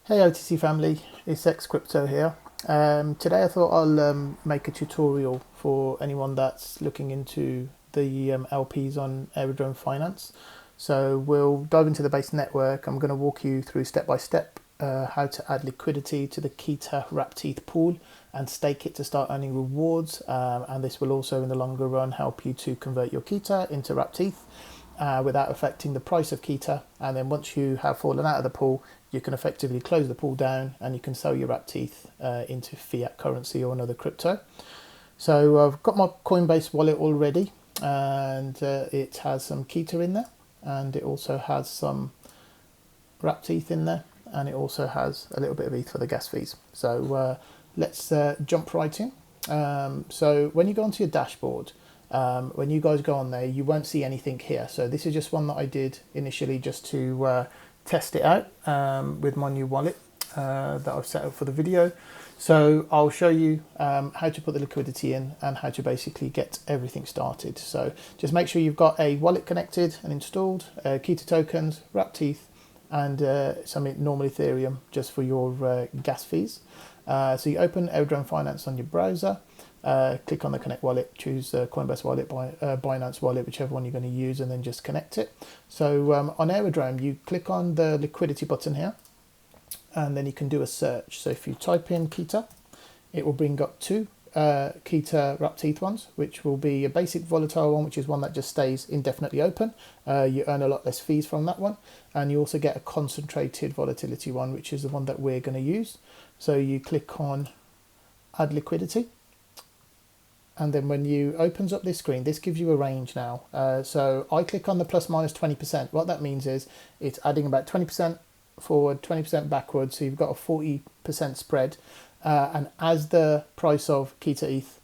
Hey OTC family, it's X Crypto here. Today I thought I'll make a tutorial for anyone that's looking into the LPs on Aerodrome Finance. So we'll dive into the base network. I'm going to walk you through step by step how to add liquidity to the Keeta wrap teeth pool and stake it to start earning rewards. And this will also in the longer run help you to convert your Keeta into wrap teeth. Without affecting the price of Keeta, and then once you have fallen out of the pool, you can effectively close the pool down and you can sell your wrap teeth into fiat currency or another crypto. So I've got my Coinbase wallet already, and it has some Keeta in there, and it also has some wrap teeth in there, and it also has a little bit of ETH for the gas fees. So let's jump right in. So when you go onto your dashboard, when you guys go on there, you won't see anything here. So this is just one that I did initially just to test it out with my new wallet that I've set up for the video. So I'll show you how to put the liquidity in and how to basically get everything started. So just make sure you've got a wallet connected and installed, Keeta tokens, wrap teeth, and some normal Ethereum just for your gas fees. So you open Aerodrome Finance on your browser. Click on the connect wallet, choose Coinbase wallet, Binance wallet, whichever one you're going to use, and then just connect it. So on Aerodrome, you click on the liquidity button here, and then you can do a search. So if you type in Keeta, it will bring up two Keeta wrap teeth ones, which will be a basic volatile one, which is one that just stays indefinitely open. You earn a lot less fees from that one, and you also get a concentrated volatility one, which is the one that we're going to use. So you click on add liquidity. And then when you opens up this screen, this gives you a range now. So I click on the plus minus 20%. What that means is it's adding about 20% forward, 20% backwards. So you've got a 40% spread. And as the price of Keeta ETH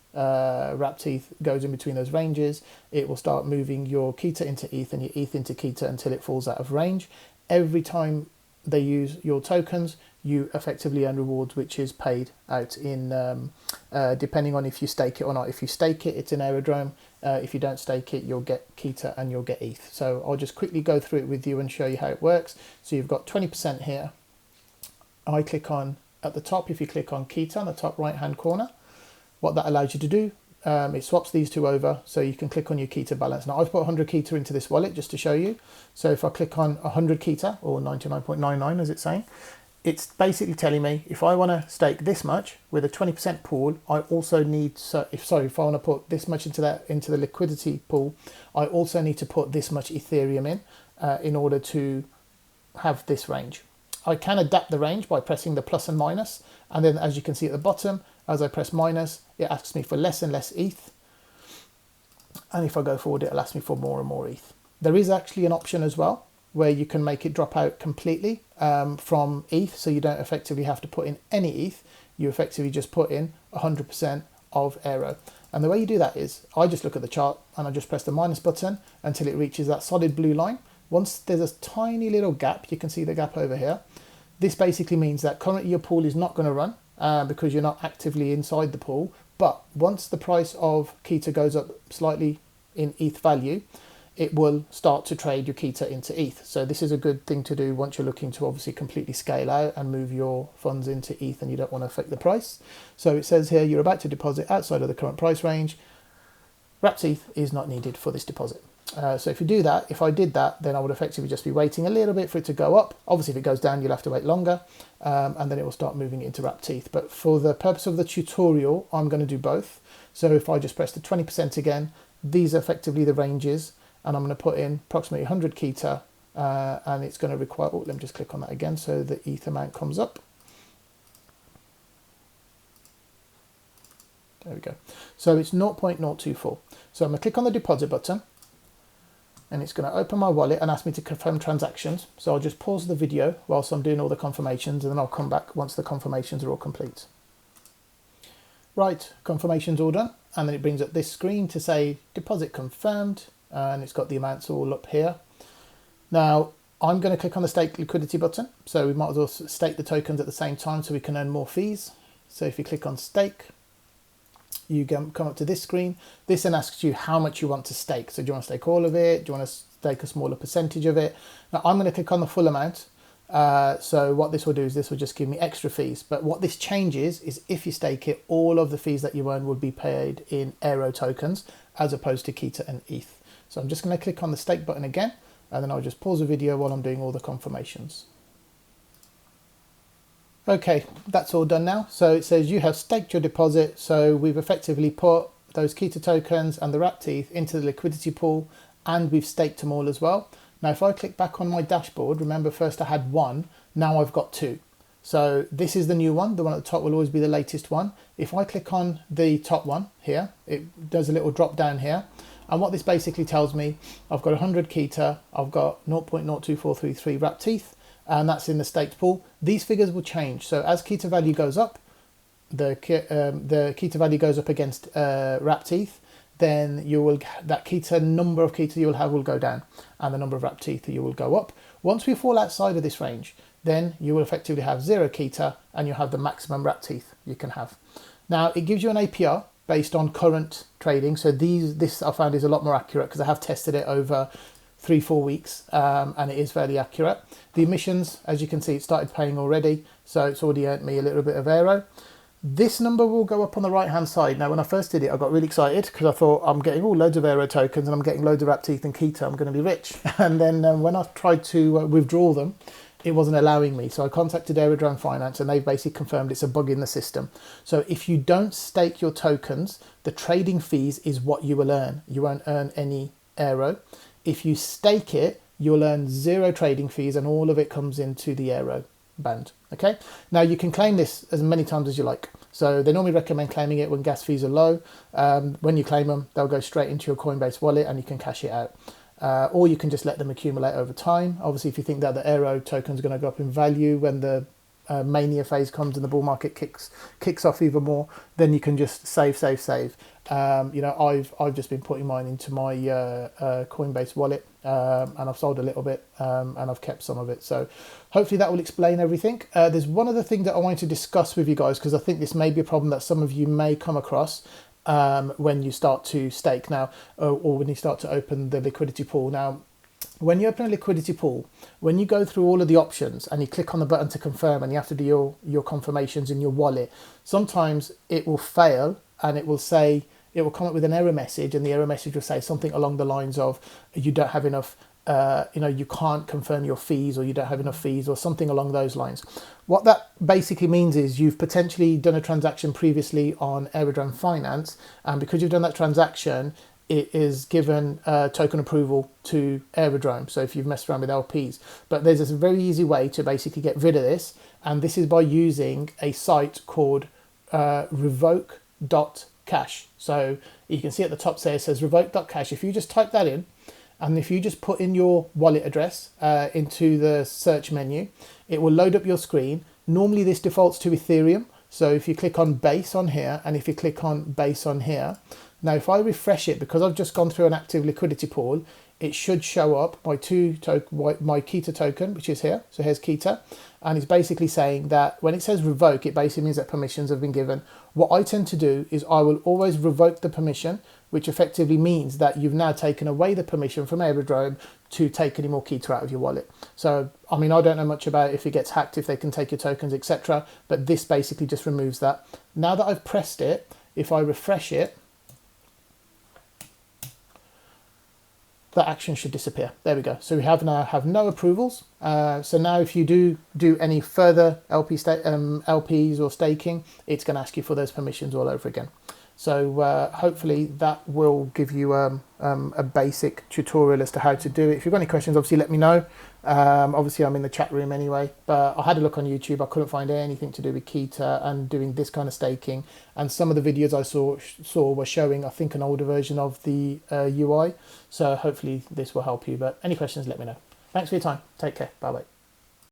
wrap teeth goes in between those ranges, it will start moving your Keeta into ETH and your ETH into Keeta until it falls out of range. Every time they use your tokens, you effectively earn rewards, which is paid out in depending on if you stake it or not. If you stake it, it's an Aerodrome. If you don't stake it, you'll get Keeta and you'll get ETH. So I'll just quickly go through it with you and show you how it works. So you've got 20% here. I click on at the top. If you click on Keeta on the top right hand corner, what that allows you to do, it swaps these two over, so you can click on your Keeta balance. Now I've put 100 Keeta into this wallet just to show you. So if I click on 100 Keeta, or 99.99 as it's saying, it's basically telling me if I want to stake this much with a 20% pool, I also need, if I want to put this much into the liquidity pool, I also need to put this much Ethereum in order to have this range. I can adapt the range by pressing the plus and minus, and then as you can see at the bottom, as I press minus, it asks me for less and less ETH, and if I go forward, it'll ask me for more and more ETH. There is actually an option as well where you can make it drop out completely from ETH, so you don't effectively have to put in any ETH. You effectively just put in 100% of Aero. And the way you do that is, I just look at the chart and I just press the minus button until it reaches that solid blue line. Once there's a tiny little gap, you can see the gap over here. This basically means that currently your pool is not going to run because you're not actively inside the pool. But once the price of Keeta goes up slightly in ETH value, it will start to trade your Keeta into ETH. So this is a good thing to do once you're looking to obviously completely scale out and move your funds into ETH and you don't want to affect the price. So it says here, you're about to deposit outside of the current price range. Wrapped ETH is not needed for this deposit. So if you do that, if I did that, then I would effectively just be waiting a little bit for it to go up. Obviously, if it goes down, you'll have to wait longer, and then it will start moving into wrapped teeth. But for the purpose of the tutorial, I'm going to do both. So if I just press the 20% again, these are effectively the ranges, and I'm going to put in approximately 100 Keeta, and it's going to require, oh, let me just click on that again so the ETH amount comes up. There we go. So it's 0.024. So I'm going to click on the deposit button, and it's going to open my wallet and ask me to confirm transactions. So I'll just pause the video whilst I'm doing all the confirmations, and then I'll come back once the confirmations are all complete. Right, confirmations all done. And then it brings up this screen to say deposit confirmed, and it's got the amounts all up here. Now, I'm going to click on the stake liquidity button. So we might as well stake the tokens at the same time so we can earn more fees. So if you click on stake, you come up to this screen. This then asks you how much you want to stake. So do you want to stake all of it? Do you want to stake a smaller percentage of it? Now I'm going to click on the full amount So what this will do is this will just give me extra fees. But what this changes is if you stake it, all of the fees that you earn would be paid in Aero tokens as opposed to Keeta and ETH. So I'm just going to click on the stake button again, and then I'll just pause the video while I'm doing all the confirmations. Okay, that's all done now. So it says you have staked your deposit. So we've effectively put those Keeta tokens and the wrapped ETH into the liquidity pool, and we've staked them all as well. Now, if I click back on my dashboard, remember first I had one, now I've got two. So this is the new one. The one at the top will always be the latest one. If I click on the top one here, it does a little drop down here. And what this basically tells me, I've got 100 Keeta, I've got 0.02433 wrapped ETH, and that's in the staked pool. These figures will change. So as Keeta value goes up, the Keeta value goes up against wrapped ETH, then you will, that Keeta number of Keeta you will have will go down, and the number of wrapped ETH you will go up. Once we fall outside of this range, then you will effectively have 0 Keeta, and you have the maximum wrapped ETH you can have. Now it gives you an APR based on current trading. So this I found is a lot more accurate because I have tested it over 3-4 weeks, and it is fairly accurate. The emissions, as you can see, it started paying already, so it's already earned me a little bit of aero. This number will go up on the right hand side. Now when I first did it, I got really excited because I thought I'm getting loads of aero tokens and I'm getting loads of wrapped ETH and Keeta, I'm going to be rich. And then when I tried to withdraw them, it wasn't allowing me. So I contacted Aerodrome Finance, and they've basically confirmed it's a bug in the system. So if you don't stake your tokens, the trading fees is what you will earn. You won't earn any aero. If you stake it, you'll earn 0 trading fees, and all of it comes into the aero band. Okay, now you can claim this as many times as you like. So they normally recommend claiming it when gas fees are low. When you claim them, they'll go straight into your Coinbase wallet and you can cash it out. Or you can just let them accumulate over time. Obviously, if you think that the aero token is going to go up in value when the mania phase comes and the bull market kicks off even more, then you can just save. You know, I've just been putting mine into my Coinbase wallet, and I've sold a little bit, and I've kept some of it. So hopefully that will explain everything. There's one other thing that I wanted to discuss with you guys, because I think this may be a problem that some of you may come across when you start to stake now, or when you start to open the liquidity pool. Now, when you open a liquidity pool, when you go through all of the options and you click on the button to confirm, and you have to do your confirmations in your wallet, sometimes it will fail and it will say, it will come up with an error message, and the error message will say something along the lines of, you don't have enough, you know, you can't confirm your fees, or you don't have enough fees, or something along those lines. What that basically means is you've potentially done a transaction previously on Aerodrome Finance, and because you've done that transaction, it is given token approval to Aerodrome. So if you've messed around with LPs, but there's a very easy way to basically get rid of this, and this is by using a site called revoke.cash. So you can see at the top there it says revoke.cash. If you just type that in, and if you just put in your wallet address into the search menu, it will load up your screen. Normally this defaults to Ethereum. So if you click on base on here, and if you click on base on here, now if I refresh it, because I've just gone through an active liquidity pool, it should show up my my Keeta token, which is here. So here's Keeta, and it's basically saying that when it says revoke, it basically means that permissions have been given. What I tend to do is I will always revoke the permission, which effectively means that you've now taken away the permission from Aerodrome to take any more Keeta out of your wallet. So, I mean, I don't know much about if it gets hacked, if they can take your tokens, etc. But this basically just removes that. Now that I've pressed it, if I refresh it, that action should disappear. There we go. So we now have no approvals. So now if you do any further LPs or staking, it's going to ask you for those permissions all over again. So hopefully that will give you a basic tutorial as to how to do it. If you've got any questions, obviously let me know. Obviously I'm in the chat room anyway, but I had a look on YouTube. I couldn't find anything to do with Keeta and doing this kind of staking. And some of the videos I saw were showing, I think, an older version of the UI. So hopefully this will help you. But any questions, let me know. Thanks for your time. Take care. Bye-bye.